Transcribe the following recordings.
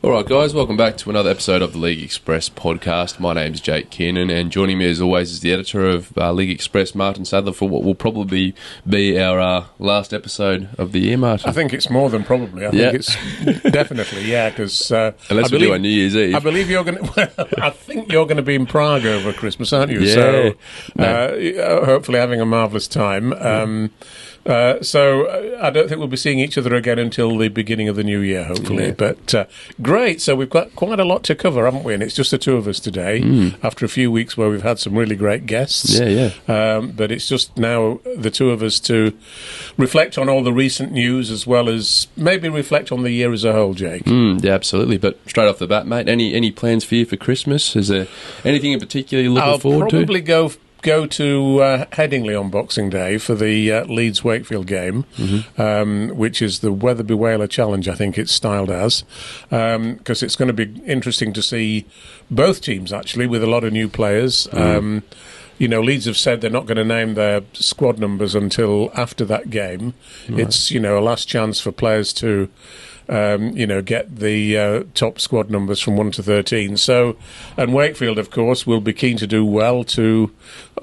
All right, guys, welcome back to another episode of the League Express podcast. My name's Jake Kearnan, and joining me as always is the editor of League Express, Martyn Sadler, for what will probably be our last episode of the year, Martyn. I think it's more than probably. I think it's definitely, because unless we do on New Year's Eve. I believe you're going to. Well, I think you're going to be in Prague over Christmas, aren't you? Yeah. So hopefully having a marvellous time. So I don't think we'll be seeing each other again until the beginning of the new year, hopefully. Yeah. But great. So we've got quite a lot to cover, haven't we? And it's just the two of us today, after a few weeks where we've had some really great guests. Yeah. But it's just now the two of us to reflect on all the recent news, as well as maybe reflect on the year as a whole, Jake. Yeah, absolutely. But straight off the bat, mate, any plans for you for Christmas? Is there anything in particular you're looking forward to? I'll probably go to Headingley on Boxing Day for the Leeds-Wakefield game, which is the Wetherby Whaler Challenge, I think it's styled as, because it's going to be interesting to see both teams, actually, with a lot of new players. Leeds have said they're not going to name their squad numbers until after that game. Right. It's, a last chance for players to get the top squad numbers from 1 to 13. So, and Wakefield, of course, will be keen to do well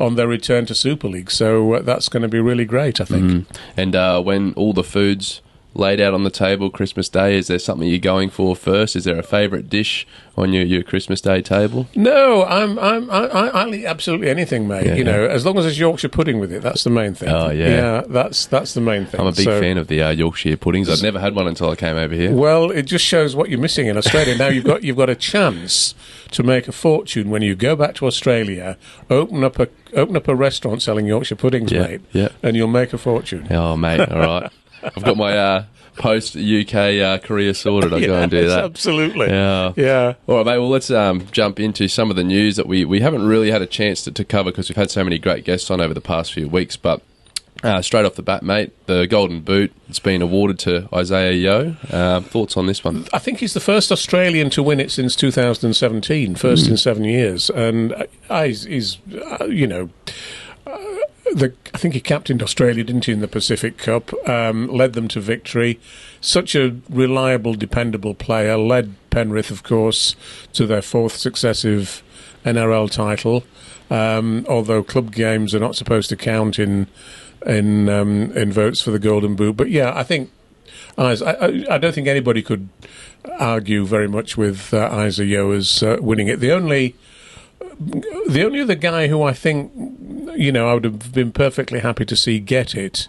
on their return to Super League. So that's going to be really great, I think. And when all the food's laid out on the table Christmas Day, is there something you're going for first? Is there a favourite dish on your Christmas Day table? No, I'll eat absolutely anything, mate. As long as there's Yorkshire pudding with it, that's the main thing. Oh yeah, yeah, that's the main thing. I'm a big fan of the Yorkshire puddings. I've never had one until I came over here. Well, it just shows what you're missing in Australia. Now you've got a chance to make a fortune when you go back to Australia. Open up a restaurant selling Yorkshire puddings, mate. Yeah, and you'll make a fortune. Oh, mate, all right. I've got my post-UK career sorted. I'll go and do that. Absolutely. Yeah. All right, mate, well, let's jump into some of the news that we haven't really had a chance to cover because we've had so many great guests on over the past few weeks. But straight off the bat, mate, the Golden Boot, it's been awarded to Isaiah Yeo. Thoughts on this one? I think he's the first Australian to win it since 2017, first in 7 years. And he's I think he captained Australia, didn't he, in the Pacific Cup, led them to victory. Such a reliable, dependable player, led Penrith, of course, to their fourth successive NRL title, although club games are not supposed to count in votes for the Golden Boot. But yeah, I think I don't think anybody could argue very much with Isaiah Yeo as winning it. The only other guy who I think, I would have been perfectly happy to see get it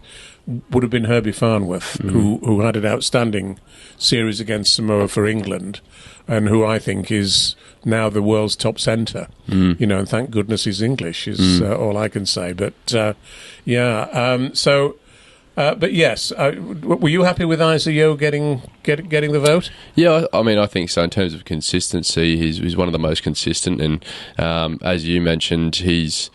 would have been Herbie Farnworth, who had an outstanding series against Samoa for England, and who I think is now the world's top centre. And thank goodness he's English, is all I can say. But, but yes, were you happy with Isaiah Yeo getting the vote? Yeah, I mean, I think so. In terms of consistency, he's one of the most consistent, and as you mentioned, he's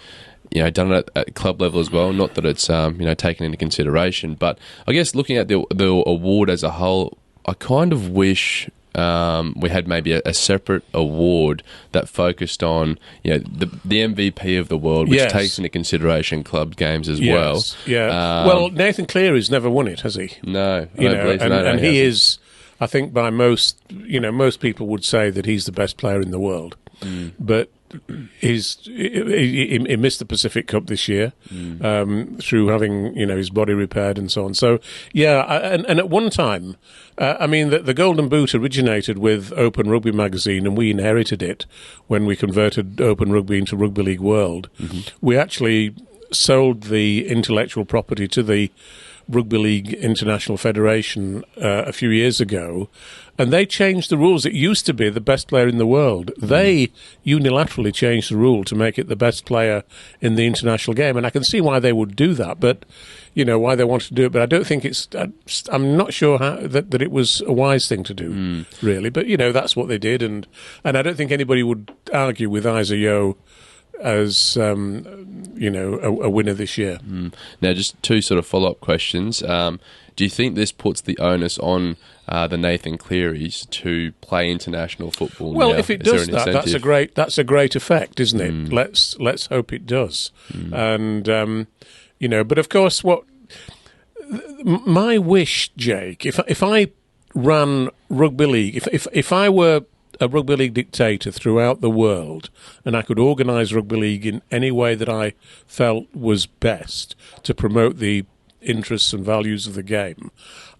done it at club level as well. Not that it's taken into consideration, but I guess looking at the award as a whole, I kind of wish we had maybe a separate award that focused on the MVP of the world, which takes into consideration club games as well. Yeah. Well, Nathan Cleary's never won it, has he? No, and he is. I think by most people would say that he's the best player in the world, but. He missed the Pacific Cup this year through having his body repaired and so on. So and at one time, the Golden Boot originated with Open Rugby magazine, and we inherited it when we converted Open Rugby into Rugby League World. We actually sold the intellectual property to the Rugby League International Federation a few years ago, and they changed the rules. It used to be the best player in the world. They unilaterally changed the rule to make it the best player in the international game, and I can see why they would do that, but why they wanted to do it, but I don't think I'm not sure that it was a wise thing to do, really, but that's what they did, and I don't think anybody would argue with Isaiah Yeo as a winner this year. Now, just two sort of follow-up questions. Do you think this puts the onus on the Nathan Clearys to play international football? Well, now? If it does that, that's a great effect, isn't it? Let's hope it does. And but of course, what my wish, Jake, if I ran rugby league, if I were a rugby league dictator throughout the world, and I could organise rugby league in any way that I felt was best to promote the interests and values of the game,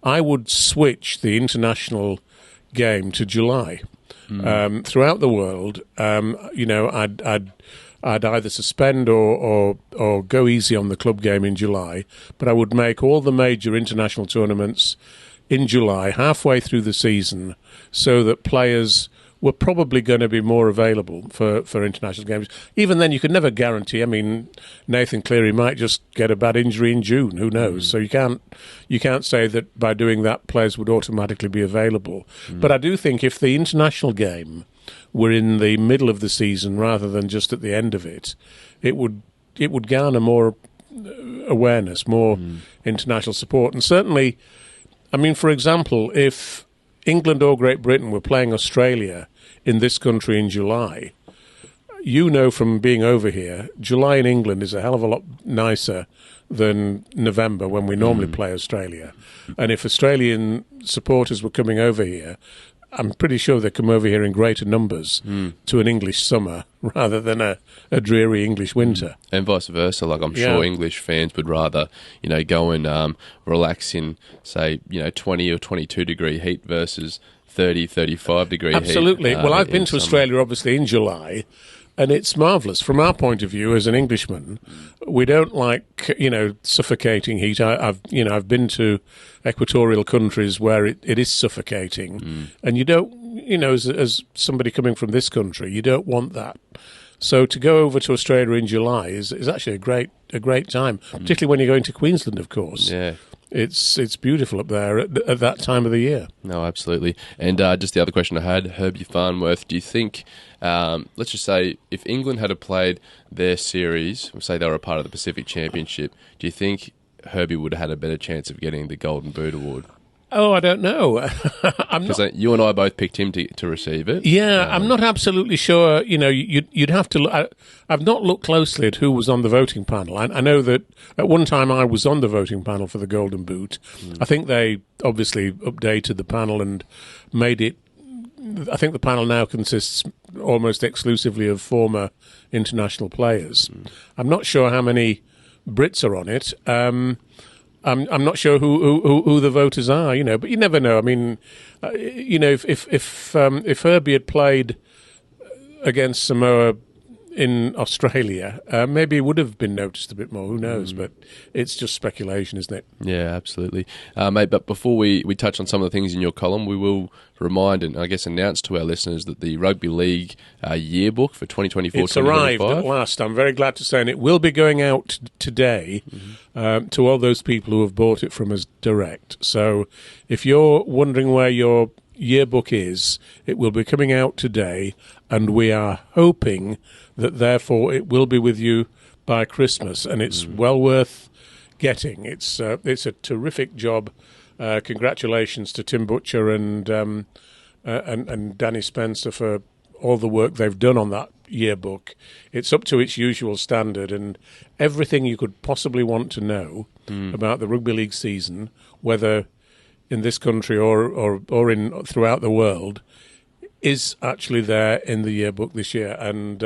I would switch the international game to July. Throughout the world, I'd either suspend or go easy on the club game in July, but I would make all the major international tournaments in July, halfway through the season, so that players were probably going to be more available for international games. Even then, you could never guarantee. I mean, Nathan Cleary might just get a bad injury in June. Who knows? So you can't say that by doing that, players would automatically be available. But I do think if the international game were in the middle of the season rather than just at the end of it, it would garner more awareness, more international support. And certainly, I mean, for example, if England or Great Britain were playing Australia in this country in July, you know from being over here, July in England is a hell of a lot nicer than November when we normally play Australia. And if Australian supporters were coming over here, I'm pretty sure they come over here in greater numbers to an English summer rather than a dreary English winter. And vice versa. Like, I'm sure English fans would rather, go and relax in, say, 20 or 22 degree heat versus 30, 35 degree heat. Absolutely. Well, I've been to Australia, obviously, in July, and it's marvellous. From our point of view as an Englishman, we don't like, suffocating heat. I've been to equatorial countries where it is suffocating, and you don't, as somebody coming from this country, you don't want that. So to go over to Australia in July is actually a great time, particularly when you're going to Queensland, of course. Yeah. It's beautiful up there at that time of the year. No, absolutely. And just the other question I had, Herbie Farnworth, do you think, let's just say, if England had played their series, say they were a part of the Pacific Championship, do you think Herbie would have had a better chance of getting the Golden Boot award? Oh, I don't know. Because you and I both picked him to receive it. Yeah, I'm not absolutely sure. You'd have to look. I've not looked closely at who was on the voting panel. I know that at one time I was on the voting panel for the Golden Boot. I think they obviously updated the panel and made it. I think the panel now consists almost exclusively of former international players. I'm not sure how many Brits are on it. I'm not sure who the voters are, but you never know. I mean, if Herbie had played against Samoa in Australia, maybe it would have been noticed a bit more. Who knows? But it's just speculation, isn't it? Yeah, absolutely. Mate, but before we touch on some of the things in your column, we will remind and I guess announce to our listeners that the Rugby League yearbook for 2024-2025... It's arrived at last, I'm very glad to say, and it will be going out today to all those people who have bought it from us direct. So if you're wondering where your yearbook is, it will be coming out today, and we are hoping that therefore it will be with you by Christmas, and it's well worth getting. It's a terrific job. Congratulations to Tim Butcher and Danny Spencer for all the work they've done on that yearbook. It's up to its usual standard, and everything you could possibly want to know about the rugby league season, whether in this country or in throughout the world, is actually there in the yearbook this year, and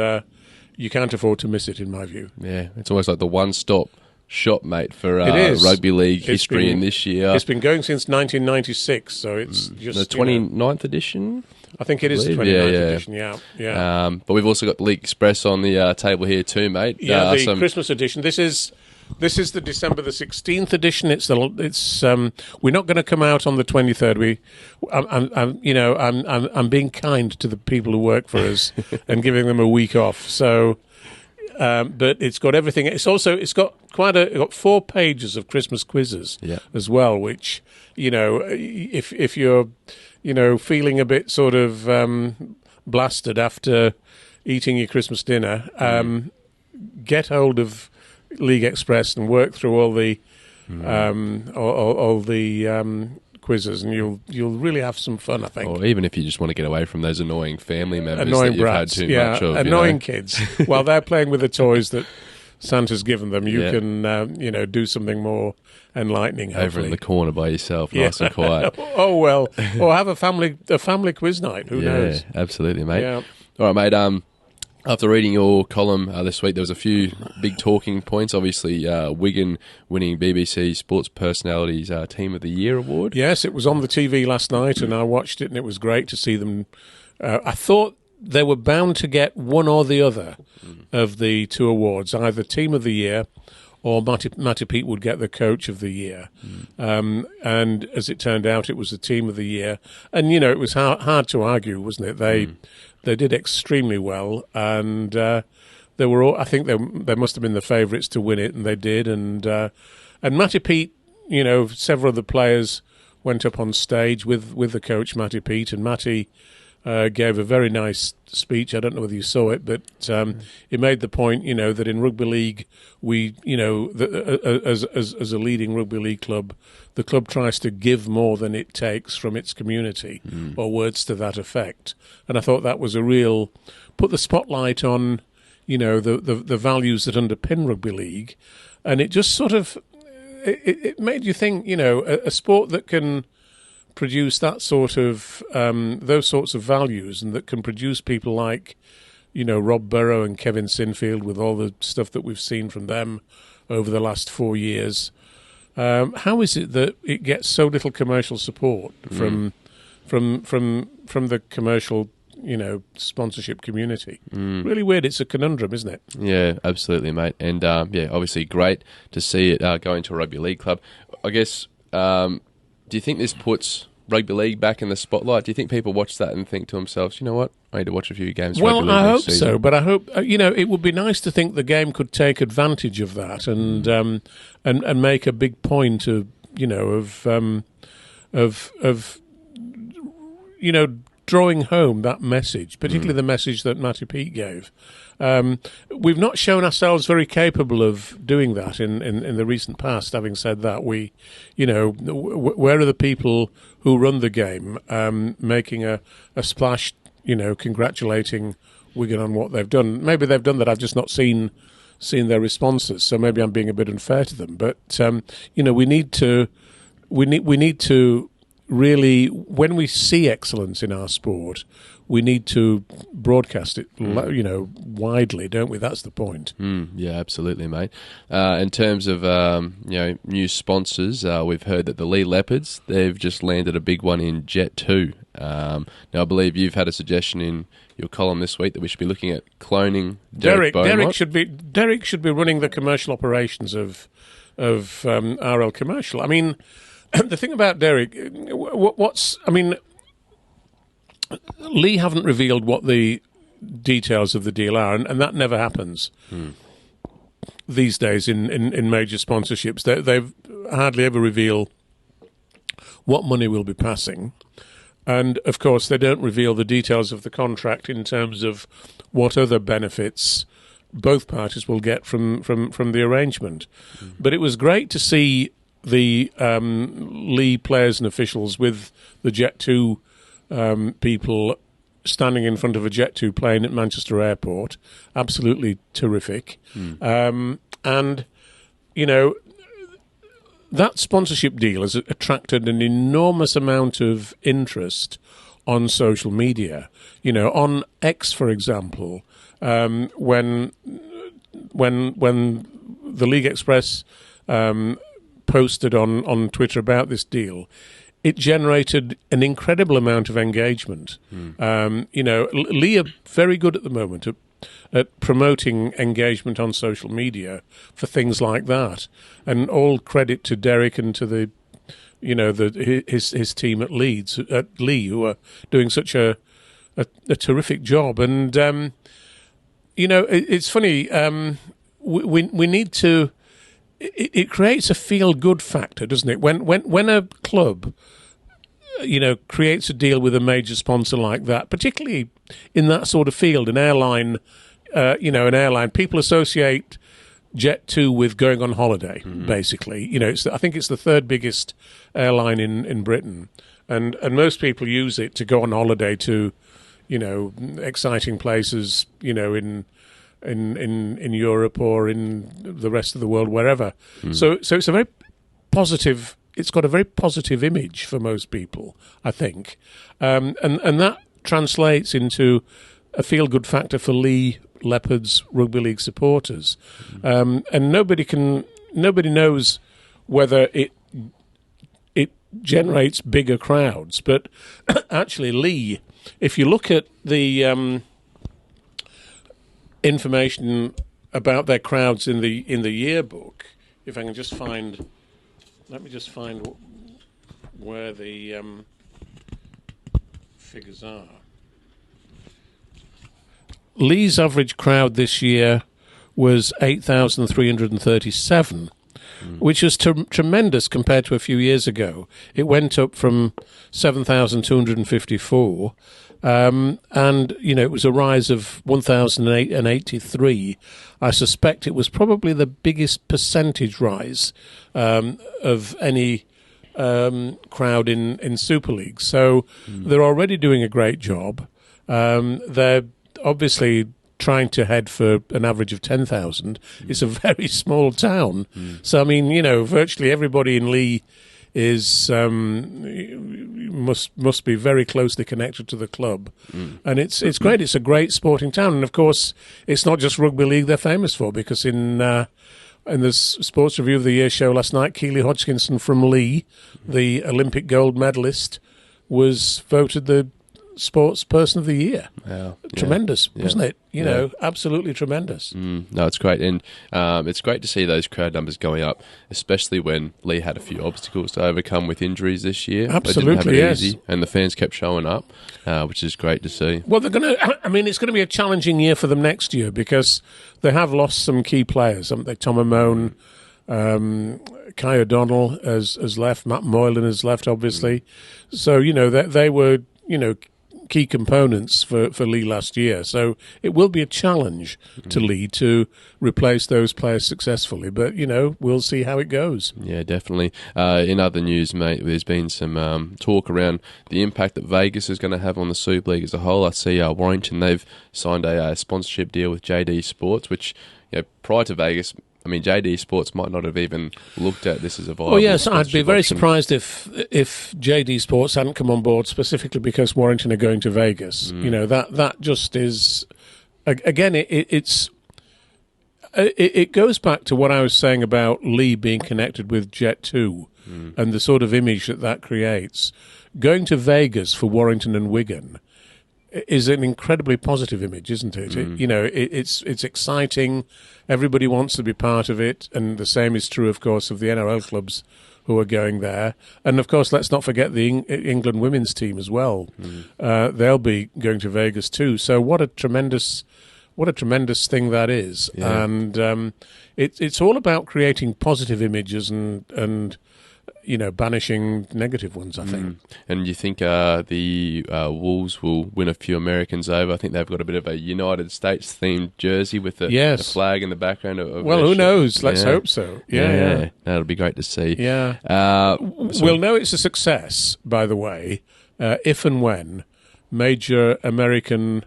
you can't afford to miss it, in my view. Yeah, it's almost like the one-stop shop, mate, for rugby league history in this year. It's been going since 1996, so it's just... The 29th edition? I think it is the 29th edition, yeah. But we've also got the League Express on the table here too, mate. Yeah, the Christmas edition. This is the December the 16th edition. We're not going to come out on the 23rd. I'm being kind to the people who work for us and giving them a week off. So, but it's got everything. It's got got 4 pages of Christmas quizzes as well. Which if you're feeling a bit sort of blasted after eating your Christmas dinner, get hold of League Express and work through all the quizzes, and you'll really have some fun, I think. Or even if you just want to get away from those annoying family members annoying that you've brats, had too much of. Annoying kids while they're playing with the toys that Santa's given them, you can do something more enlightening. Hopefully. Over in the corner by yourself, nice and quiet. Oh well, or have a family quiz night. Who knows? Yeah, absolutely, mate. Yeah. All right, mate. After reading your column this week, there was a few big talking points. Obviously, Wigan winning BBC Sports Personalities Team of the Year award. Yes, it was on the TV last night, and I watched it, and it was great to see them. I thought they were bound to get one or the other of the two awards, either Team of the Year or Matty Pete would get the Coach of the Year. And as it turned out, it was the Team of the Year. And, it was hard to argue, wasn't it? They did extremely well, and they were all. I think they must have been the favourites to win it, and they did. And Matty Pete, several of the players went up on stage with the coach, Matty Pete, and Matty gave a very nice speech. I don't know whether you saw it, but it made the point, that in rugby league, we, as a leading rugby league club, the club tries to give more than it takes from its community, or words to that effect. And I thought that was a real put the spotlight on, the values that underpin rugby league, and it just sort of it made you think, a sport that can produce that sort of those sorts of values, and that can produce people like Rob Burrow and Kevin Sinfield, with all the stuff that we've seen from them over the last 4 years. How is it that it gets so little commercial support from the commercial sponsorship community? Really weird. It's a conundrum, isn't it? Yeah, absolutely, mate. And obviously great to see it going to a rugby league club. I guess. Do you think this puts rugby league back in the spotlight? Do you think people watch that and think to themselves, you know what, I need to watch a few games? Well, I hope so, but I hope it would be nice to think the game could take advantage of that and make a big point of drawing home that message, particularly the message that Matty Pete gave. We've not shown ourselves very capable of doing that in the recent past. Having said that, where are the people who run the game making a splash, congratulating Wigan on what they've done? Maybe they've done that. I've just not seen their responses, so maybe I'm being a bit unfair to them. But we need to really, when we see excellence in our sport, we need to broadcast it, widely, don't we? That's the point. Yeah, absolutely, mate. In terms of new sponsors, we've heard that the Leigh Leopards, they've just landed a big one in Jet 2. Now, I believe you've had a suggestion in your column this week that we should be looking at cloning Derek Beaumont. Derek should be running the commercial operations of RL Commercial. I mean, the thing about Derek, Leigh haven't revealed what the details of the deal are, and that never happens these days in major sponsorships. They hardly ever reveal what money will be passing, and of course they don't reveal the details of the contract in terms of what other benefits both parties will get from the arrangement. But it was great to see the Leigh players and officials with the Jet 2 people standing in front of a Jet 2 plane at Manchester Airport. Absolutely terrific. And, that sponsorship deal has attracted an enormous amount of interest on social media. On X, for example, when the League Express posted on Twitter about this deal, it generated an incredible amount of engagement. Leigh are very good at the moment at promoting engagement on social media for things like that, and all credit to Derek and to his team at Leigh, who are doing such a terrific job. And it's funny. We need to. It creates a feel-good factor, doesn't it? When a club, creates a deal with a major sponsor like that, particularly in that sort of field, an airline, people associate Jet 2 with going on holiday, basically. I think it's the third biggest airline in Britain, and most people use it to go on holiday to, exciting places, in in Europe or in the rest of the world, wherever. So it's a very positive. It's got a very positive image for most people, I think, and that translates into a feel-good factor for Leigh Leopards rugby league supporters, and nobody knows whether it generates bigger crowds, but actually, Leigh, if you look at the information about their crowds in the yearbook, if I can just find, let me just find where the figures are. Leigh's average crowd this year was 8,337, which is tremendous compared to a few years ago. It went up from 7,254, and it was a rise of 1,083. I suspect it was probably the biggest percentage rise of any crowd in Super League. So they're already doing a great job. They're obviously trying to head for an average of 10,000. It's a very small town. So, I mean, virtually everybody in Leigh is must be very closely connected to the club. And it's great. It's a great sporting town. And, of course, it's not just rugby league they're famous for, because in the Sports Review of the Year show last night, Keely Hodgkinson from Leigh, the Olympic gold medalist, was voted the Sports Person of the Year. Wow. Tremendous, wasn't it? Absolutely tremendous. No, it's great. And it's great to see those crowd numbers going up, especially when Leigh had a few obstacles to overcome with injuries this year. Absolutely, they didn't have it easy, and the fans kept showing up, which is great to see. Well, it's going to be a challenging year for them next year, because they have lost some key players, haven't they? Tom Amone, Kai O'Donnell has left, Matt Moylan has left, obviously. So, they were, key components for Leigh last year. So it will be a challenge to Leigh to replace those players successfully. But, we'll see how it goes. Yeah, definitely. In other news, mate, there's been some talk around the impact that Vegas is going to have on the Super League as a whole. I see Warrington, they've signed a sponsorship deal with JD Sports, which, prior to Vegas, JD Sports might not have even looked at this as a viable. Well, yes, I'd be very surprised if JD Sports hadn't come on board, specifically because Warrington are going to Vegas. That just is, again, it goes back to what I was saying about Leigh being connected with Jet2 and the sort of image that creates. Going to Vegas for Warrington and Wigan is an incredibly positive image, isn't it? It's exciting. Everybody wants to be part of it, and the same is true, of course, of the NRL clubs who are going there. And, of course, let's not forget the England women's team as well. They'll be going to Vegas too. So what a tremendous thing that is. Yeah. And it's all about creating positive images and banishing negative ones, I think. And you think the Wolves will win a few Americans over? I think they've got a bit of a United States-themed jersey with the flag in the background. Who knows? Let's hope so. Yeah. That'll be great to see. Yeah. We'll know it's a success, by the way, if and when major American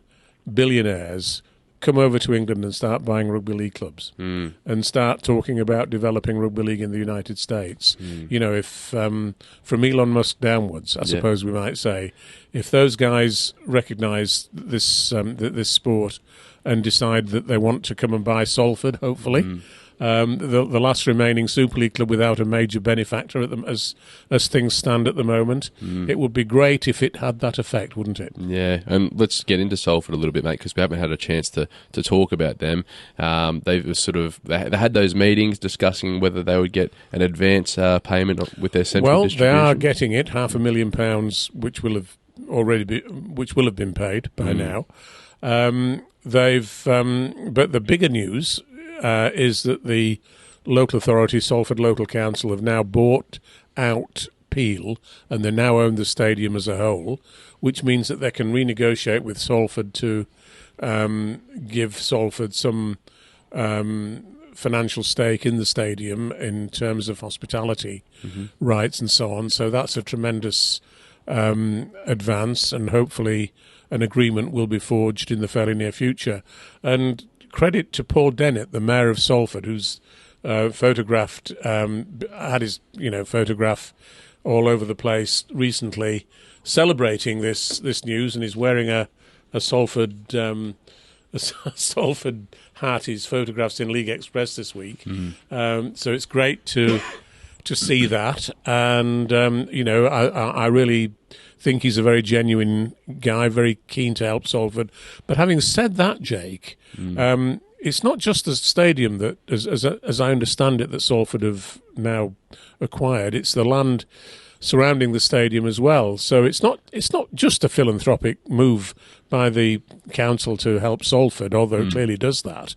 billionaires come over to England and start buying rugby league clubs and start talking about developing rugby league in the United States. If from Elon Musk downwards, I suppose we might say, if those guys recognise this this sport and decide that they want to come and buy Salford, hopefully, the last remaining Super League club without a major benefactor at them as things stand at the moment. It would be great if it had that effect, wouldn't it? Yeah, and let's get into Salford a little bit, mate, because we haven't had a chance to talk about them. They had those meetings discussing whether they would get an advance payment with their central distribution. Well, they are getting it, £500,000, which will have been paid by now. But the bigger news is that the local authority, Salford Local Council, have now bought out Peel, and they now own the stadium as a whole, which means that they can renegotiate with Salford to give Salford some financial stake in the stadium in terms of hospitality rights and so on. So that's a tremendous advance, and hopefully an agreement will be forged in the fairly near future. And credit to Paul Dennett, the mayor of Salford, who's photographed, had his photograph all over the place recently, celebrating this news, and he's wearing a Salford Salford hat. His photographs in League Express this week, so it's great to see that, and I really think he's a very genuine guy, very keen to help Salford. But having said that, Jake, it's not just the stadium that, as I understand it, that Salford have now acquired. It's the land surrounding the stadium as well. So it's not just a philanthropic move by the council to help Salford, although it clearly does that.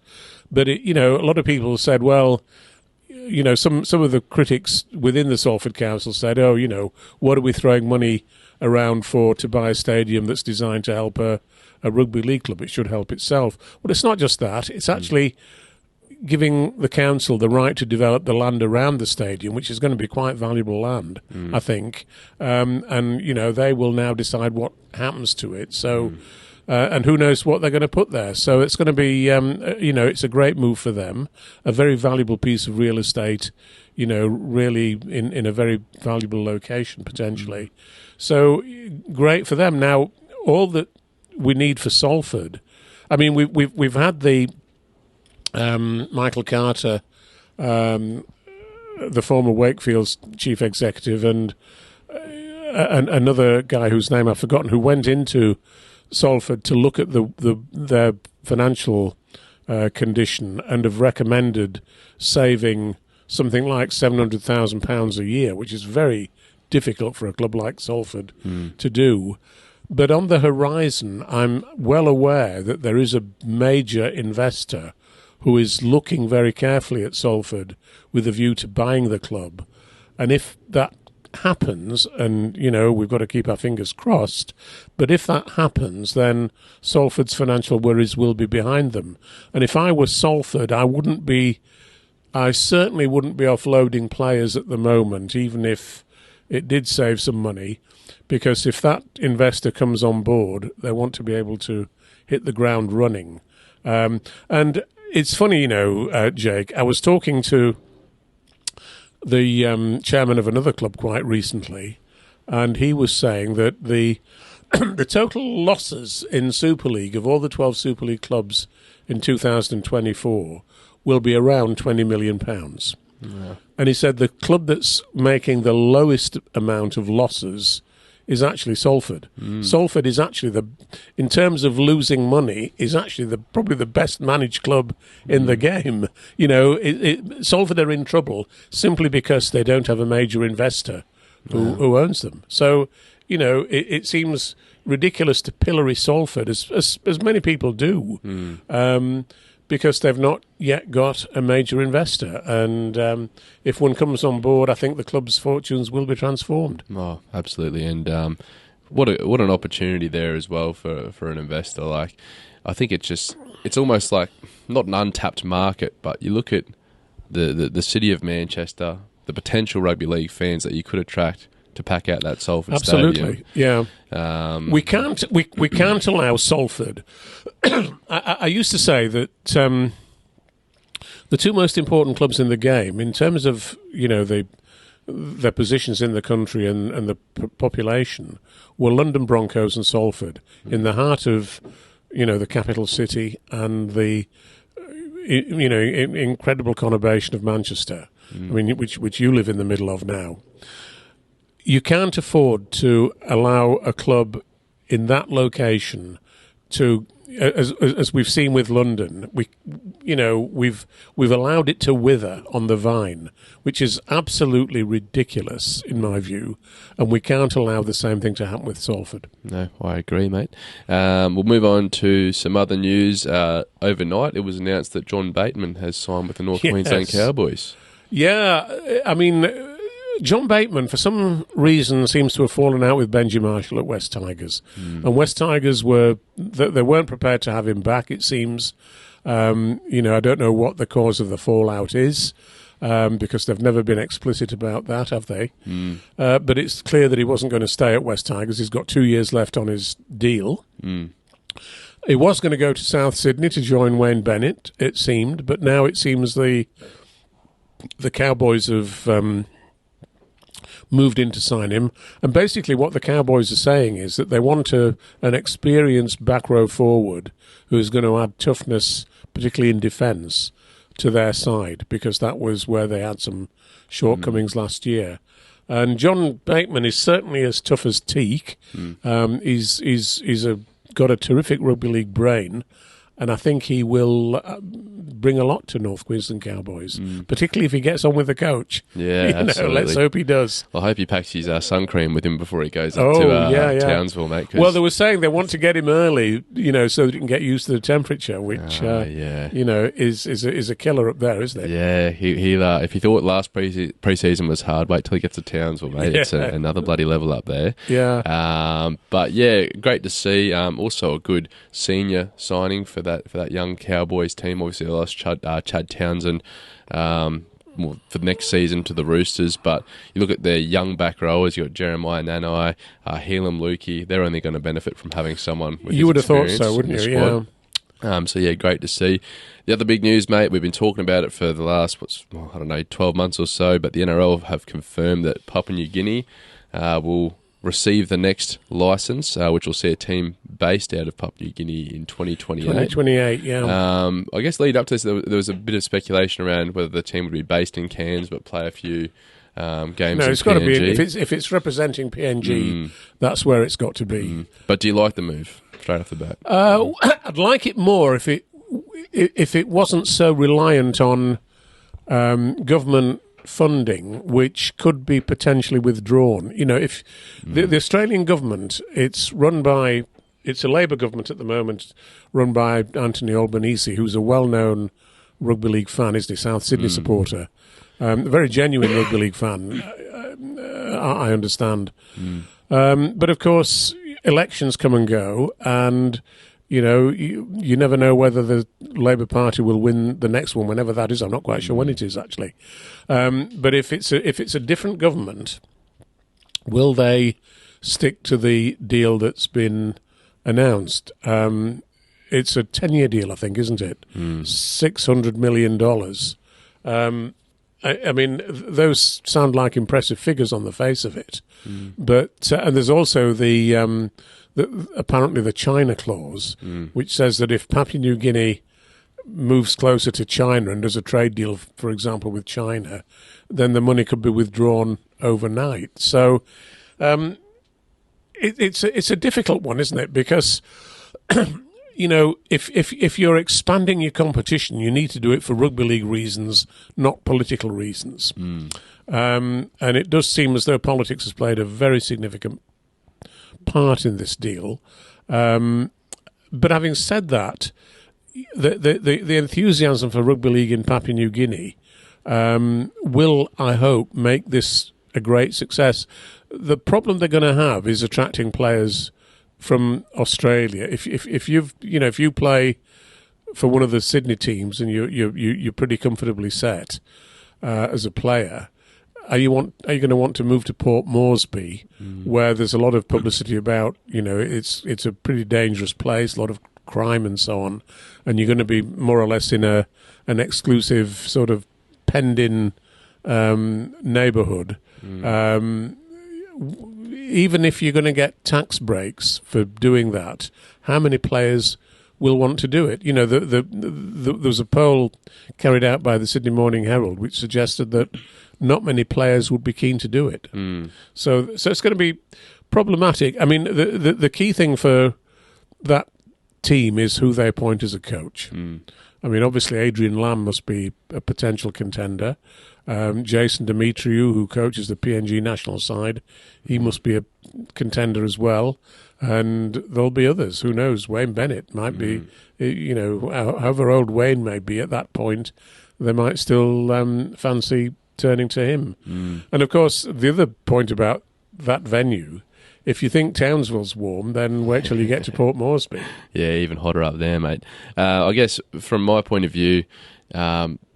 But a lot of people said, well, some of the critics within the Salford Council said, what are we throwing money around for to buy a stadium that's designed to help a rugby league club? It should help itself. Well, it's not just that. It's actually giving the council the right to develop the land around the stadium, which is going to be quite valuable land, I think. And they will now decide what happens to it. So, and who knows what they're going to put there. So it's going to be, it's a great move for them, a very valuable piece of real estate, really in a very valuable location, potentially. So great for them. Now, all that we need for Salford, I mean, we've had the Michael Carter, the former Wakefield's chief executive, and another guy whose name I've forgotten, who went into Salford to look at their financial condition and have recommended saving something like £700,000 a year, which is very difficult for a club like Salford to do. But on the horizon, I'm well aware that there is a major investor who is looking very carefully at Salford with a view to buying the club. And if that happens, and, we've got to keep our fingers crossed, but if that happens, then Salford's financial worries will be behind them. And if I were Salford, I certainly wouldn't be offloading players at the moment, even if it did save some money, because if that investor comes on board, they want to be able to hit the ground running. And it's funny, Jake, I was talking to the chairman of another club quite recently, and he was saying that the the total losses in Super League of all the 12 Super League clubs in 2024 will be around £20 million. Yeah. And he said the club that's making the lowest amount of losses is actually Salford. Salford is actually in terms of losing money, is actually probably the best managed club in the game. Salford are in trouble simply because they don't have a major investor who owns them. So, it seems ridiculous to pillory Salford, as many people do, because they've not yet got a major investor. And if one comes on board, I think the club's fortunes will be transformed. Oh, absolutely. And what an opportunity there as well for an investor. Like, I think it's almost like not an untapped market, but you look at the city of Manchester, the potential rugby league fans that you could attract to pack out that Salford Absolutely, Stadium. Yeah. We can't allow Salford. I used to say that the two most important clubs in the game, in terms of their positions in the country and the population, were London Broncos and Salford, in the heart of the capital city and the incredible conurbation of Manchester. I mean, which you live in the middle of now. You can't afford to allow a club in that location to, as we've seen with London, we've allowed it to wither on the vine, which is absolutely ridiculous in my view, and we can't allow the same thing to happen with Salford. No, I agree, mate. We'll move on to some other news. Overnight, it was announced that John Bateman has signed with the North Queensland Cowboys. Yeah, I mean, John Bateman, for some reason, seems to have fallen out with Benji Marshall at West Tigers. And West Tigers they weren't prepared to have him back, it seems. I don't know what the cause of the fallout is, because they've never been explicit about that, have they? But it's clear that he wasn't going to stay at West Tigers. He's got 2 years left on his deal. He was going to go to South Sydney to join Wayne Bennett, it seemed, but now it seems the Cowboys have moved in to sign him. And basically what the Cowboys are saying is that they want an experienced back row forward who's going to add toughness, particularly in defence, to their side, because that was where they had some shortcomings last year. And John Bateman is certainly as tough as teak. He's got a terrific rugby league brain, and I think he will bring a lot to North Queensland Cowboys, particularly if he gets on with the coach. Yeah, absolutely. Let's hope he does. I hope he packs his sun cream with him before he goes up to Townsville, mate. Well, they were saying they want to get him early, so that he can get used to the temperature, which is a killer up there, isn't it? Yeah, he'll if you thought last pre-season was hard, wait till he gets to Townsville, mate. Yeah. It's another bloody level up there. Yeah. But yeah, great to see. Also a good senior signing for that young Cowboys team. Obviously, they lost Chad Townsend for the next season to the Roosters, but you look at their young back rowers. You got Jeremiah Nanai, Helam Lukey. They're only going to benefit from having someone with you would have thought so, wouldn't you? Yeah. So yeah, great to see. The other big news, mate, we've been talking about it for the last 12 months or so, but the NRL have confirmed that Papua New Guinea will receive the next licence, which will see a team based out of Papua New Guinea in 2028. 2028, yeah. I guess lead up to this, there was a bit of speculation around whether the team would be based in Cairns but play a few games. No, it's got to be. If it's representing PNG, that's where it's got to be. But do you like the move straight off the bat? I'd like it more if it wasn't so reliant on government funding, which could be potentially withdrawn. If the Australian government, it's a Labour government at the moment, run by Anthony Albanese, who's a well-known rugby league fan, isn't he? South Sydney supporter, a very genuine rugby league fan. I understand, but of course, elections come and go, and you never know whether the Labour Party will win the next one, whenever that is. I'm not quite sure when it is, actually. But if it's a different government, will they stick to the deal that's been announced? It's a 10-year deal, I think, isn't it? $600 million. I mean, those sound like impressive figures on the face of it. But and there's also apparently the China clause, which says that if Papua New Guinea moves closer to China and does a trade deal, for example, with China, then the money could be withdrawn overnight. So it's a difficult one, isn't it? Because if you're expanding your competition, you need to do it for rugby league reasons, not political reasons. And it does seem as though politics has played a very significant part in this deal. But having said that, the enthusiasm for rugby league in Papua New Guinea will, I hope, make this a great success. The problem they're going to have is attracting players from Australia. If you play for one of the Sydney teams and you're pretty comfortably set as a player, are you going to want to move to Port Moresby, where there's a lot of publicity about it's a pretty dangerous place, a lot of crime and so on, and you're going to be more or less in an exclusive sort of penned-in neighbourhood. Even if you're going to get tax breaks for doing that, how many players will want to do it? There was a poll carried out by the Sydney Morning Herald which suggested that not many players would be keen to do it. So it's going to be problematic. I mean, the key thing for that team is who they appoint as a coach. I mean, obviously Adrian Lamb must be a potential contender. Jason Demetriou, who coaches the PNG national side, he must be a contender as well. And there'll be others. Who knows? Wayne Bennett might be, however old Wayne may be at that point, they might still fancy turning to him. And of course, the other point about that venue, if you think Townsville's warm, then wait till you get to Port Moresby. Yeah, even hotter up there, mate. I guess from my point of view,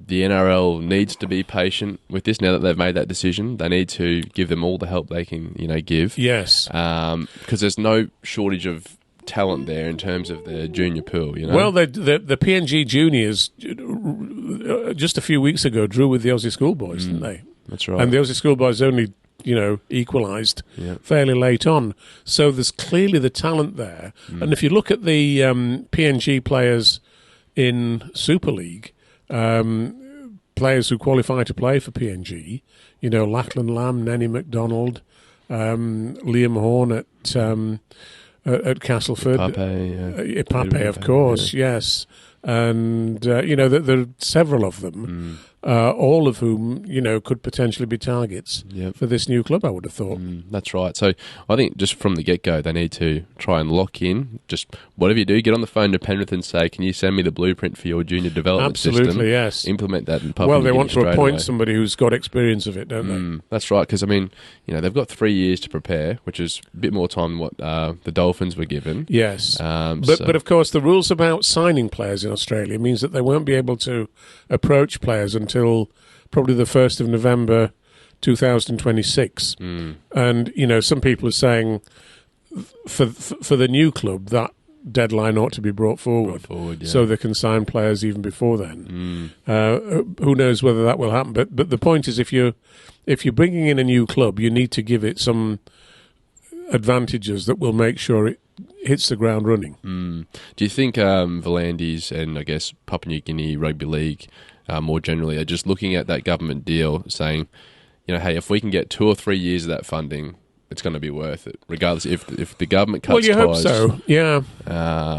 the NRL needs to be patient with this now that they've made that decision. They need to give them all the help they can, give. Yes. Because there's no shortage of talent there in terms of their junior pool, you know? Well, the PNG juniors just a few weeks ago drew with the Aussie Schoolboys, didn't they? That's right. And the Aussie Schoolboys only, equalised fairly late on. So there's clearly the talent there. And if you look at the PNG players in Super League, players who qualify to play for PNG, Lachlan Lamb, Nenny MacDonald, Liam Horn at Castleford. Pape, of course, yes. And, there are several of them, all of whom, could potentially be targets for this new club, I would have thought. That's right. So I think just from the get-go, they need to try and lock in, just whatever you do, get on the phone to Penrith and say, can you send me the blueprint for your junior development system? Absolutely, yes. Implement that in Papua New Guinea. Well, they want to appoint away. somebody who's got experience of it, don't they? That's right, because, they've got 3 years to prepare, which is a bit more time than what the Dolphins were given. Yes. But of course, the rules about signing players in Australia means that they won't be able to approach players until probably the 1st of November 2026. And, some people are saying for the new club, that deadline ought to be brought forward, so they can sign players even before then. Who knows whether that will happen? But the point is, if you're bringing in a new club, you need to give it some advantages that will make sure it hits the ground running. Do you think Volandis and I guess Papua New Guinea Rugby League more generally are just looking at that government deal saying, hey, if we can get 2 or 3 years of that funding, it's going to be worth it, regardless if the government cuts ties. Well, you hope so, yeah.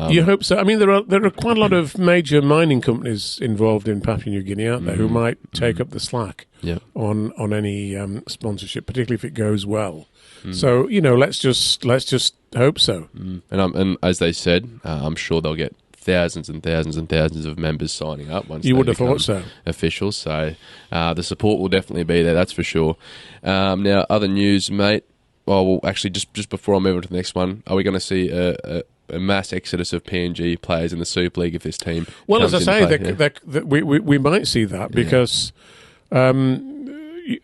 You hope so. I mean, there are quite a lot of major mining companies involved in Papua New Guinea, aren't there, who might take up the slack on any sponsorship, particularly if it goes well. So let's just hope so. And as they said, I'm sure they'll get thousands and thousands and thousands of members signing up once you they would have become thought so. Officials. So the support will definitely be there, that's for sure. Now, other news, mate. Well, actually, just before I move on to the next one, are we going to see a mass exodus of PNG players in the Super League if this team? Well, as I say, we might see that because.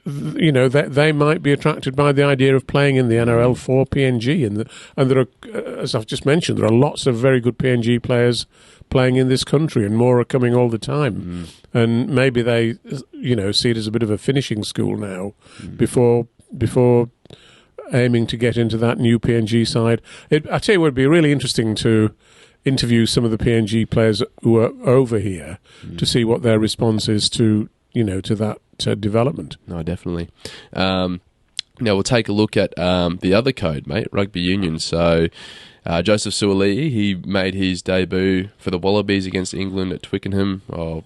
They might be attracted by the idea of playing in the NRL for PNG, and there are, as I've just mentioned, there are lots of very good PNG players playing in this country, and more are coming all the time. And maybe they, see it as a bit of a finishing school now, before aiming to get into that new PNG side. I tell you, it would be really interesting to interview some of the PNG players who are over here to see what their response is to that development. No, definitely. Now we'll take a look at the other code, mate, Rugby Union. So Joseph Suaalii, he made his debut for the Wallabies against England at Twickenham,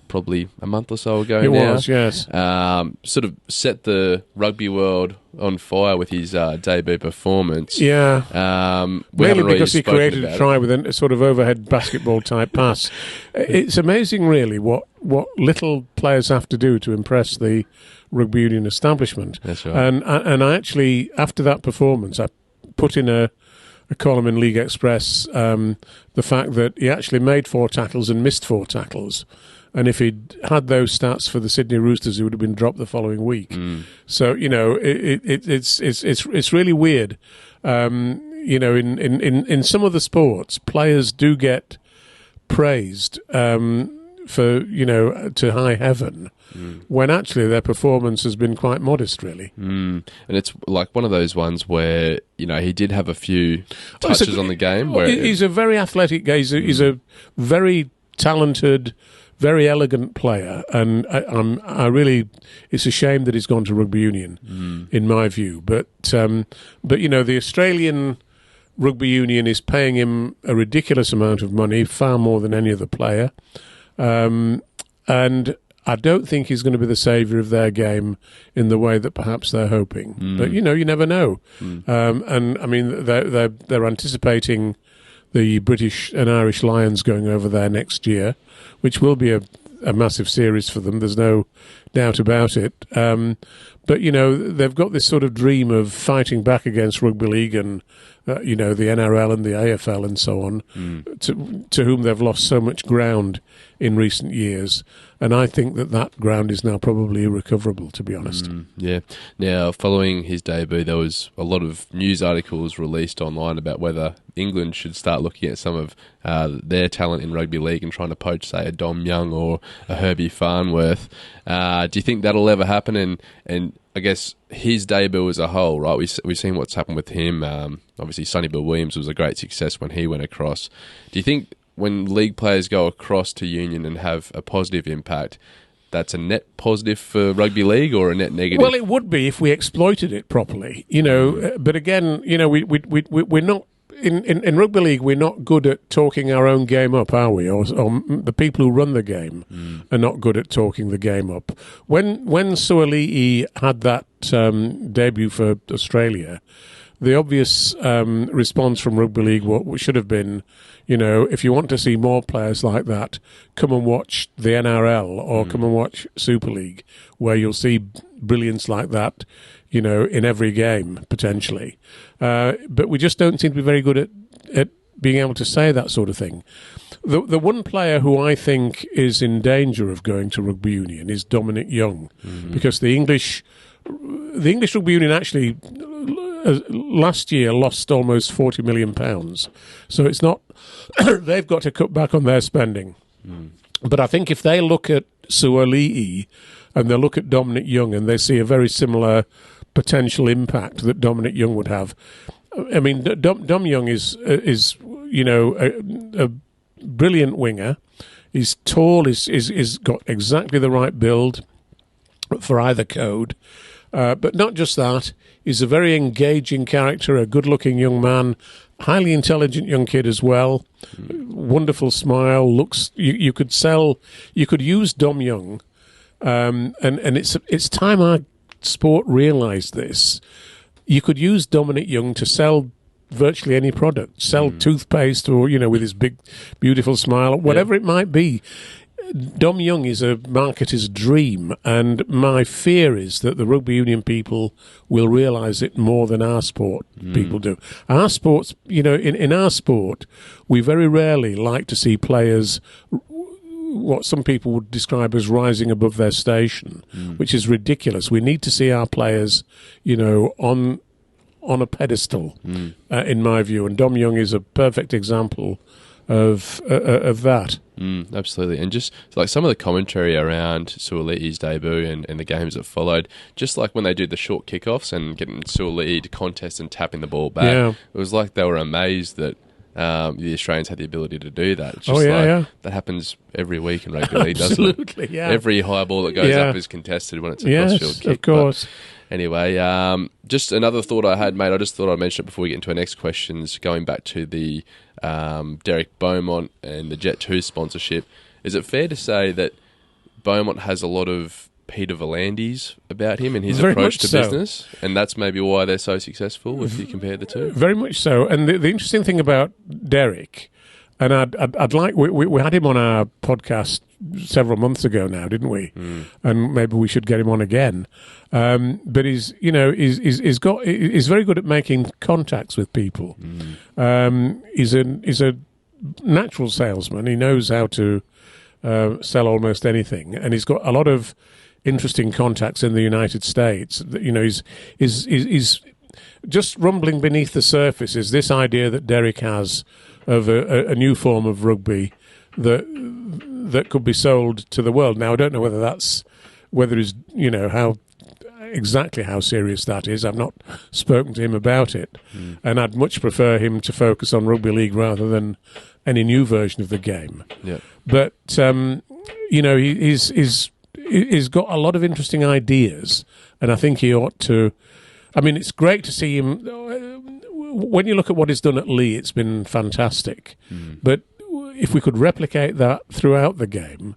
probably a month or so ago. It was, yes. Sort of set the rugby world on fire with his debut performance. Yeah. Mainly because he created a try with a sort of overhead basketball type pass. It's amazing, really, what little players have to do to impress the Rugby Union establishment. That's right. And I actually, after that performance, I put in a column in League Express, the fact that he actually made 4 tackles and missed 4 tackles. And if he'd had those stats for the Sydney Roosters, he would have been dropped the following week. So, it's really weird. In some of the sports, players do get praised for, to high heaven, when actually their performance has been quite modest, really. And it's like one of those ones where, he did have a few touches on the game. Where he's a very athletic guy. He's a very talented, very elegant player, and I really, it's a shame that he's gone to Rugby Union, in my view. But the Australian Rugby Union is paying him a ridiculous amount of money, far more than any other player, and I don't think he's going to be the saviour of their game in the way that perhaps they're hoping. But you never know. And I mean, they're anticipating the British and Irish Lions going over there next year, which will be a massive series for them. There's no doubt about it. But, they've got this sort of dream of fighting back against rugby league and, the NRL and the AFL and so on, to whom they've lost so much ground in recent years. And I think that ground is now probably irrecoverable, to be honest. Yeah. Now, following his debut, there was a lot of news articles released online about whether England should start looking at some of their talent in rugby league and trying to poach, say, a Dom Young or a Herbie Farnworth. Do you think that'll ever happen? And I guess his debut as a whole, right? We've seen what's happened with him. Obviously, Sonny Bill Williams was a great success when he went across. Do you think when league players go across to Union and have a positive impact, that's a net positive for rugby league or a net negative? Well, it would be if we exploited it properly, But again, we're not in rugby league. We're not good at talking our own game up, are we? Or the people who run the game are not good at talking the game up. When Suaalii had that debut for Australia, the obvious response from rugby league what should have been, if you want to see more players like that, come and watch the NRL or come and watch Super League, where you'll see brilliance like that, in every game, potentially. But we just don't seem to be very good at being able to say that sort of thing. The one player who I think is in danger of going to Rugby Union is Dominic Young, because the English Rugby Union actually last year lost almost £40 million. So it's not they've got to cut back on their spending. But I think if they look at Suaalii and they look at Dominic Young and they see a very similar potential impact that Dominic Young would have. I mean, Dom Young is a brilliant winger. He's tall. He's got exactly the right build for either code. But not just that. He's a very engaging character, a good-looking young man, highly intelligent young kid as well. Wonderful smile. Looks. You could use Dom Young, and it's time our sport realised this. You could use Dominic Young to sell virtually any product, sell toothpaste or, with his big, beautiful smile, whatever it might be. Dom Young is a marketer's dream, and my fear is that the Rugby Union people will realise it more than our sport people do. Our sports, in our sport, we very rarely like to see players what some people would describe as rising above their station, which is ridiculous. We need to see our players, on a pedestal, in my view. And Dom Young is a perfect example of that. Absolutely. And just like some of the commentary around Suaalii's debut and the games that followed, just like when they do the short kickoffs and getting Suaalii to contest and tapping the ball back, it was like they were amazed that the Australians had the ability to do that. It's just that happens every week in rugby league, doesn't it? Absolutely, yeah. Every high ball that goes up is contested when it's a cross-field kick. Of course. But anyway, just another thought I had, mate. I just thought I'd mention it before we get into our next questions, going back to the Derek Beaumont and the Jet2 sponsorship. Is it fair to say that Beaumont has a lot of Peter Volandis about him and his approach to business, and that's maybe why they're so successful if you compare the two? Very much so. And the interesting thing about Derek, and I'd like, we had him on our podcast several months ago now, didn't we? And maybe we should get him on again. But he's very good at making contacts with people. He's a natural salesman. He knows how to sell almost anything, and he's got a lot of interesting contacts in the United States. He's just rumbling beneath the surface is this idea that Derek has of a new form of rugby that could be sold to the world. Now, I don't know whether he's how exactly how serious that is. I've not spoken to him about it, and I'd much prefer him to focus on rugby league rather than any new version of the game. Yeah. But he's got a lot of interesting ideas, and I think he ought to. I mean, it's great to see him. When you look at what he's done at Leigh, it's been fantastic. But if we could replicate that throughout the game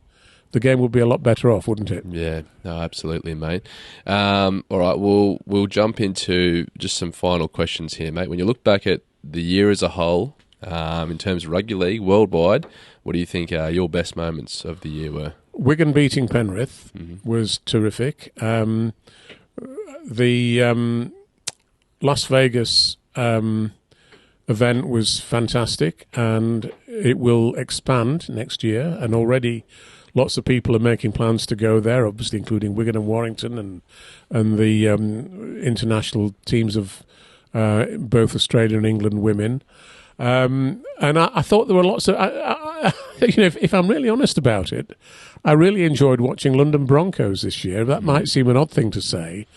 would be a lot better off, wouldn't it? Yeah, no, absolutely, mate. All right, we'll jump into just some final questions here, mate. When you look back at the year as a whole, in terms of rugby league worldwide, what do you think your best moments of the year were? Wigan beating Penrith was terrific. The Las Vegas event was fantastic, and it will expand next year. And already, lots of people are making plans to go there. Obviously, including Wigan and Warrington, and the international teams of both Australia and England women. And I thought there were lots of. If I'm really honest about it, I really enjoyed watching London Broncos this year. That might seem an odd thing to say,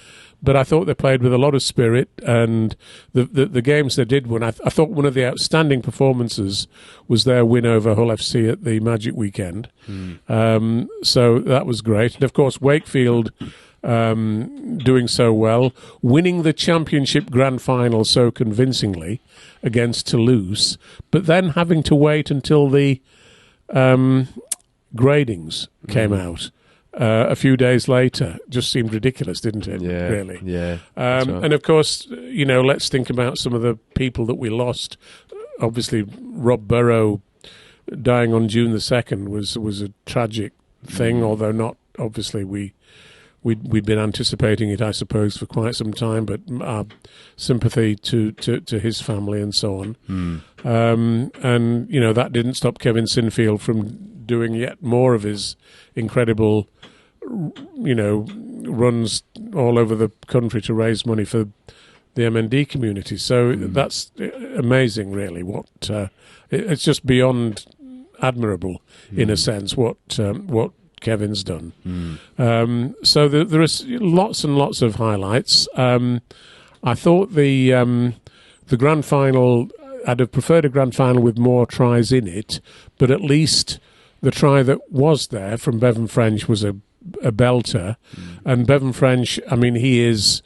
but I thought they played with a lot of spirit, and the games they did win. I thought one of the outstanding performances was their win over Hull FC at the Magic Weekend. So that was great, and of course Wakefield doing so well, winning the Championship Grand Final so convincingly against Toulouse, but then having to wait until the gradings came out a few days later. Just seemed ridiculous, didn't it? Yeah, really. Yeah. Right. And of course, let's think about some of the people that we lost. Obviously, Rob Burrow dying on June the 2nd was a tragic thing, although not obviously we'd been anticipating it, I suppose, for quite some time, but our sympathy to his family and so on. And, that didn't stop Kevin Sinfield from doing yet more of his incredible, runs all over the country to raise money for the MND community. So that's amazing, really. It's just beyond admirable, in a sense, what Kevin's done. So there is lots and lots of highlights. I thought the grand final, I'd have preferred a grand final with more tries in it, but at least the try that was there from Bevan French was a belter. And Bevan French, he is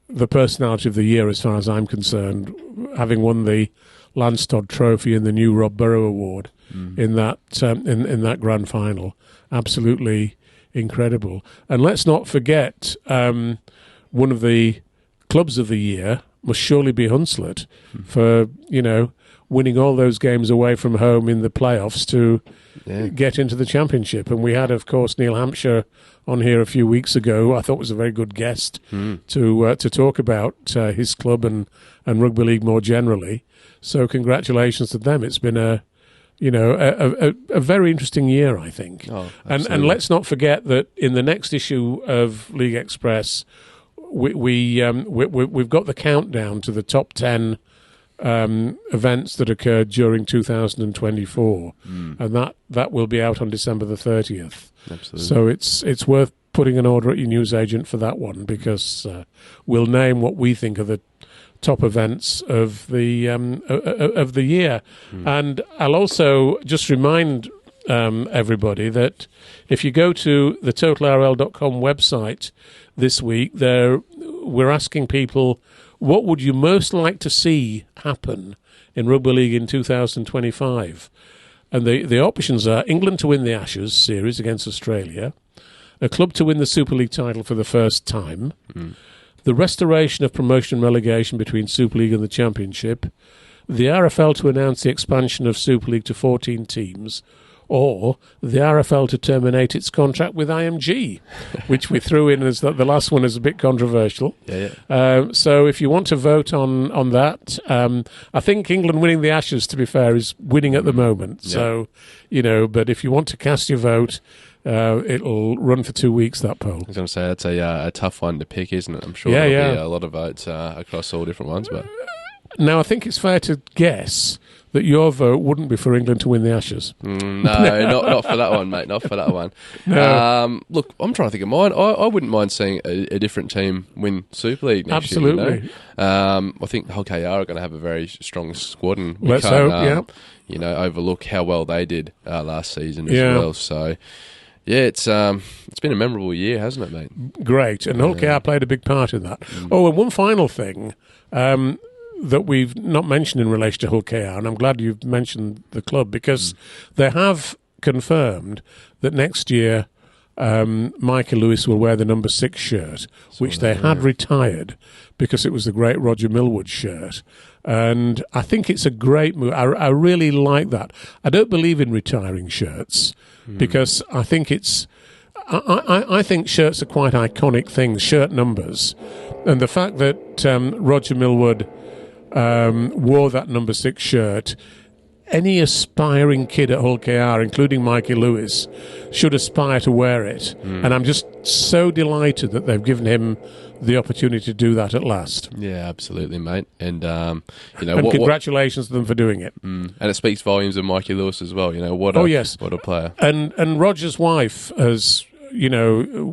the personality of the year as far as I'm concerned, having won the Lance Todd Trophy and the new Rob Burrow Award in that in that grand final. Absolutely incredible. And let's not forget, one of the clubs of the year must surely be Hunslet for, winning all those games away from home in the playoffs to get into the championship. And we had, of course, Neil Hampshire on here a few weeks ago, who I thought was a very good guest to talk about his club and rugby league more generally. So congratulations to them. It's been a very interesting year, I think. Oh, and let's not forget that in the next issue of League Express, we've got the countdown to the top 10 events that occurred during 2024, and that will be out on December the 30th. Absolutely. So it's worth putting an order at your newsagent for that one, because we'll name what we think are the top events of the year. And I'll also just remind everybody that if you go to the totalrl.com website this week, we're asking people, what would you most like to see happen in Rugby League in 2025? And the options are England to win the Ashes series against Australia, a club to win the Super League title for the first time, the restoration of promotion and relegation between Super League and the Championship, the RFL to announce the expansion of Super League to 14 teams, or the RFL to terminate its contract with IMG, which we threw in as the last one is a bit controversial. So if you want to vote on that, I think England winning the Ashes, to be fair, is winning at the moment. So, but if you want to cast your vote, it'll run for 2 weeks, that poll. I was going to say, that's a tough one to pick, isn't it? I'm sure there'll be a lot of votes across all different ones. But now, I think it's fair to guess that your vote wouldn't be for England to win the Ashes. No, not for that one, mate. Not for that one. No. Look, I'm trying to think of mine. I wouldn't mind seeing a different team win Super League next year. Absolutely. I think Hull KR are going to have a very strong squad, and we Let's can't, overlook how well they did last season as well. So, yeah, it's been a memorable year, hasn't it, mate? Great, and Hull KR played a big part in that. Oh, and one final thing that we've not mentioned in relation to Hull KR, and I'm glad you've mentioned the club, because they have confirmed that next year Michael Lewis will wear the number 6 shirt, which they had retired because it was the great Roger Millwood shirt. And I think it's a great move. I really like that. I don't believe in retiring shirts because I think it's... I think shirts are quite iconic things, shirt numbers. And the fact that Roger Millwood wore that number 6 shirt, any aspiring kid at Hull KR, including Mikey Lewis, should aspire to wear it. And I'm just so delighted that they've given him the opportunity to do that at last. Yeah, absolutely, mate. And congratulations to them for doing it. And it speaks volumes of Mikey Lewis as well. What a player. And Roger's wife has...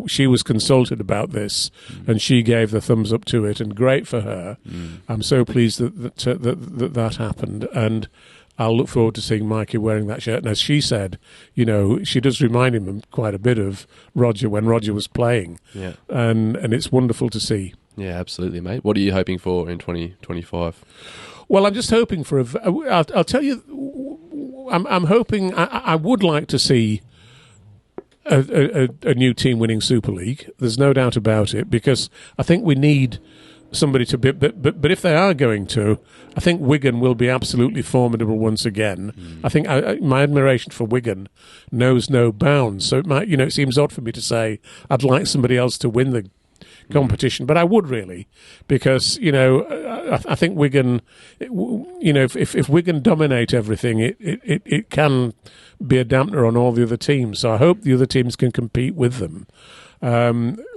she was consulted about this, and she gave the thumbs up to it, and great for her. I'm so pleased that happened, and I'll look forward to seeing Mikey wearing that shirt. And as she said, she does remind him quite a bit of Roger when Roger was playing. Yeah, and it's wonderful to see. Yeah, absolutely, mate. What are you hoping for in 2025? Well, I'm just hoping for I'll tell you, I'm hoping. I would like to see a new team winning Super League. There's no doubt about it, because I think we need somebody to be. But if they are going to, I think Wigan will be absolutely formidable once again. I think my admiration for Wigan knows no bounds. So it seems odd for me to say I'd like somebody else to win the competition, but I would really, because I think Wigan, if Wigan dominate everything, it can be a dampener on all the other teams. So I hope the other teams can compete with them,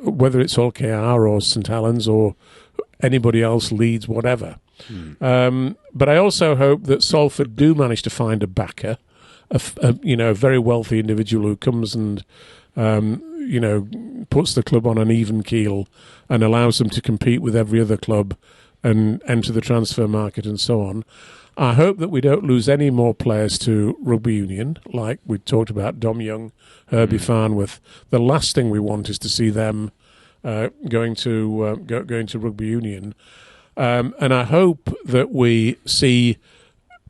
whether it's Hull KR or St Helens or anybody else, Leeds, whatever. But I also hope that Salford do manage to find a backer, a very wealthy individual who comes and puts the club on an even keel and allows them to compete with every other club and enter the transfer market and so on. I hope that we don't lose any more players to Rugby Union, like we talked about Dom Young, Herbie Farnworth. The last thing we want is to see them going to Rugby Union. And I hope that we see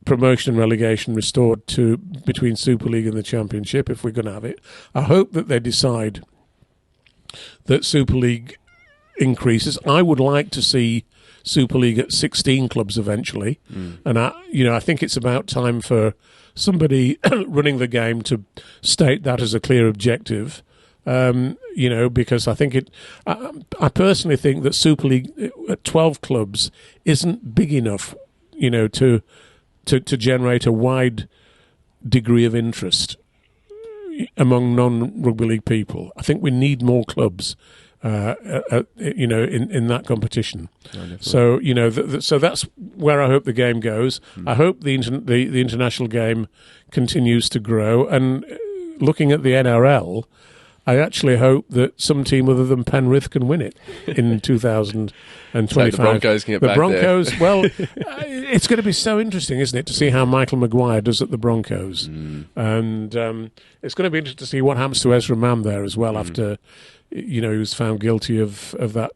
promotion and relegation restored to between Super League and the Championship, if we're going to have it. I hope that they decide that Super League increases. I would like to see Super League at 16 clubs eventually, and I think it's about time for somebody running the game to state that as a clear objective. Because I think I personally think that Super League at 12 clubs isn't big enough, to generate a wide degree of interest among non-rugby league people. I think we need more clubs, in that competition. So so that's where I hope the game goes. I hope the international game continues to grow. And looking at the NRL, I actually hope that some team other than Penrith can win it in 2025. So the Broncos can get back Broncos, there. Well, it's going to be so interesting, isn't it, to see how Michael Maguire does at the Broncos. And it's going to be interesting to see what happens to Ezra Mam there as well after, he was found guilty of that...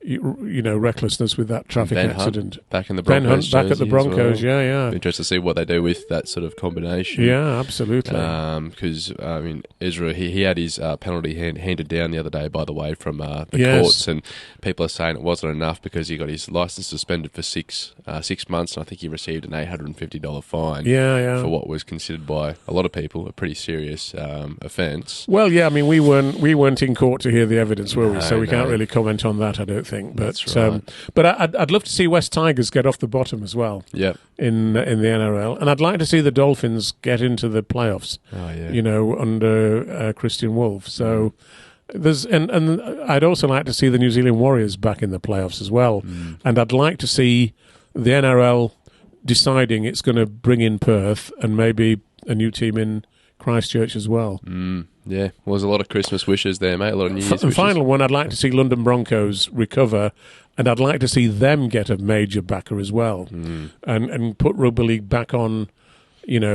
recklessness with that traffic accident. Hunt back in the Broncos. Ben Hunt back at the Broncos, well. yeah. Interesting to see what they do with that sort of combination. Yeah, absolutely. Because Ezra, he had his penalty handed down the other day, by the way, from the courts, and people are saying it wasn't enough because he got his licence suspended for 6 months, and I think he received an $850 fine. Yeah. For what was considered by a lot of people a pretty serious offence. Well, yeah, I mean, we weren't in court to hear the evidence, were we? So we can't really comment on that, I don't think. But that's right. But I'd love to see West Tigers get off the bottom as well. Yeah. In the NRL, and I'd like to see the Dolphins get into the playoffs. Oh yeah. Under Christian Wolf. So there's and I'd also like to see the New Zealand Warriors back in the playoffs as well. And I'd like to see the NRL deciding it's going to bring in Perth and maybe a new team in Christchurch as well. Yeah, well, there's a lot of Christmas wishes there, mate. A lot of New Year's wishes. And final one, I'd like to see London Broncos recover, and I'd like to see them get a major backer as well, and put rugby league back on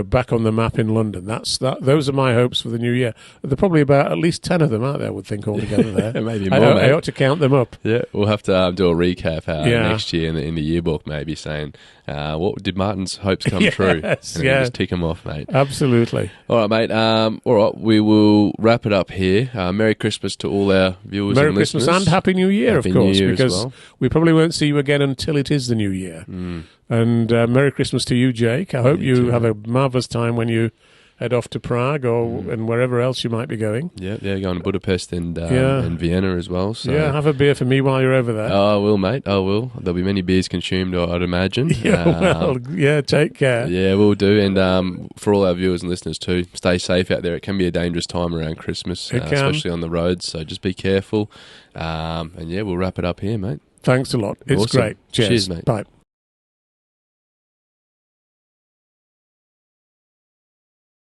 back on the map in London. Those are my hopes for the new year. There are probably about at least 10 of them out there, I would think, altogether there. Maybe more, I ought to count them up. Yeah, we'll have to do a recap next year in the yearbook, maybe saying, what did Martyn's hopes come true? And just tick them off, mate. Absolutely. All right, mate. All right, we will wrap it up here. Merry Christmas to all our viewers and listeners. Merry Christmas and Happy New Year, Happy of course, New Year because we probably won't see you again until it is the new year. And Merry Christmas to you, Jake. I hope you have a marvellous time when you head off to Prague and wherever else you might be going. Yeah, going to Budapest and Vienna as well. So. Yeah, have a beer for me while you're over there. Oh, I will, mate. I will. There'll be many beers consumed, I'd imagine. Take care. Yeah, we'll do. And for all our viewers and listeners too, stay safe out there. It can be a dangerous time around Christmas, especially on the roads. So just be careful. And we'll wrap it up here, mate. Thanks a lot. It's awesome. Great. Cheers, mate. Bye.